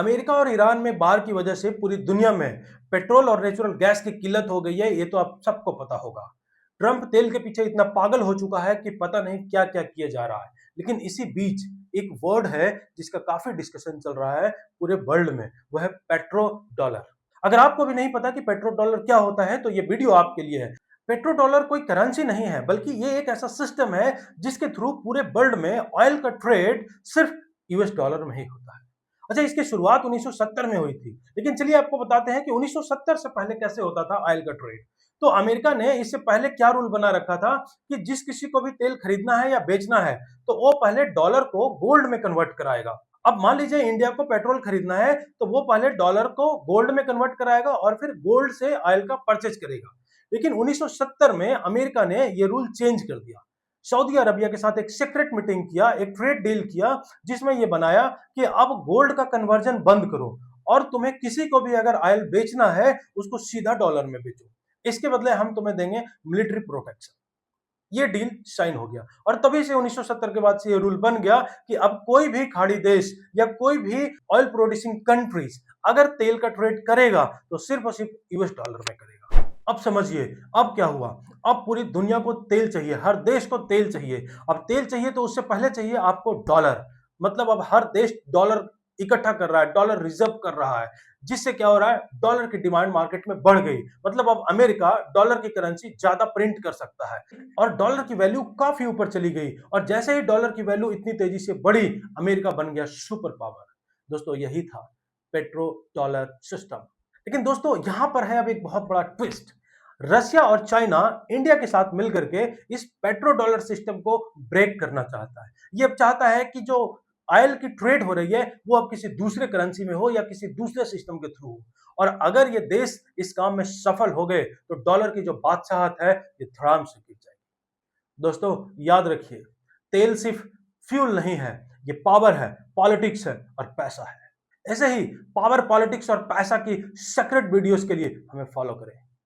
America और Iran में बाढ़ की वजह से पूरी दुनिया में पेट्रोल और नेचुरल गैस की किल्लत हो गई है, ये तो आप सबको पता होगा। ट्रंप तेल के पीछे इतना पागल हो चुका है कि पता नहीं क्या क्या किया जा रहा है। लेकिन इसी बीच एक वर्ड है जिसका काफी डिस्कशन चल रहा है पूरे वर्ल्ड में, वो है पेट्रो डॉलर। अगर आपको भी नहीं पता कि पेट्रो डॉलर क्या होता है तो ये वीडियो आपके लिए है। पेट्रो डॉलर कोई करेंसी नहीं है, बल्कि ये एक ऐसा सिस्टम है जिसके थ्रू पूरे वर्ल्ड में ऑयल का ट्रेड सिर्फ यूएस डॉलर में ही होता है। अच्छा, इसकी शुरुआत 1970 में हुई थी, लेकिन चलिए आपको बताते हैं कि 1970 से पहले कैसे होता था ऑयल का ट्रेड। तो अमेरिका ने इससे पहले क्या रूल बना रखा था कि जिस किसी को भी तेल खरीदना है या बेचना है तो वो पहले डॉलर को गोल्ड में कन्वर्ट कराएगा। अब मान लीजिए इंडिया को पेट्रोल खरीदना है तो वो पहले डॉलर को गोल्ड में कन्वर्ट कराएगा और फिर गोल्ड से ऑयल का परचेज करेगा। लेकिन 1970 में अमेरिका ने ये रूल चेंज कर दिया। सऊदी अरबिया के साथ एक सीक्रेट मीटिंग किया, एक ट्रेड डील किया, जिसमें यह बनाया कि अब गोल्ड का कन्वर्जन बंद करो और तुम्हें किसी को भी अगर ऑयल बेचना है उसको सीधा डॉलर में बेचो, इसके बदले हम तुम्हें देंगे मिलिट्री प्रोटेक्शन। ये डील साइन हो गया और तभी से 1970 के बाद से ये रूल बन गया कि अब कोई भी खाड़ी देश या कोई भी ऑयल प्रोड्यूसिंग कंट्रीज अगर तेल का ट्रेड करेगा तो सिर्फ और सिर्फ यूएस डॉलर में करेगा। अब समझिए अब क्या हुआ। अब पूरी दुनिया को तेल चाहिए, हर देश को तेल चाहिए। अब तेल चाहिए तो उससे पहले चाहिए आपको डॉलर। मतलब अब हर देश डॉलर इकट्ठा कर रहा है, डॉलर रिजर्व कर रहा है, जिससे क्या हो रहा है, डॉलर की डिमांड मार्केट में बढ़ गई। मतलब अब अमेरिका डॉलर की करेंसी ज्यादा प्रिंट कर सकता है और डॉलर की वैल्यू काफी ऊपर चली गई। और जैसे ही डॉलर की वैल्यू इतनी तेजी से बढ़ी, अमेरिका बन गया सुपर पावर। दोस्तों यही था पेट्रो डॉलर सिस्टम। लेकिन दोस्तों यहां पर है अब एक बहुत बड़ा ट्विस्ट। रशिया और चाइना इंडिया के साथ मिलकर के इस पेट्रो डॉलर सिस्टम को ब्रेक करना चाहता है। ये अब चाहता है कि जो ऑयल की ट्रेड हो रही है वो अब किसी दूसरे करेंसी में हो या किसी दूसरे सिस्टम के थ्रू हो। और अगर ये देश इस काम में सफल हो गए तो डॉलर की जो बादशाहत है ये धड़ाम से गिर जाएगी। दोस्तों याद रखिए, तेल सिर्फ फ्यूल नहीं है, ये पावर है, पॉलिटिक्स है और पैसा है। ऐसे ही पावर, पॉलिटिक्स और पैसा की सीक्रेट वीडियोस के लिए हमें फॉलो करें।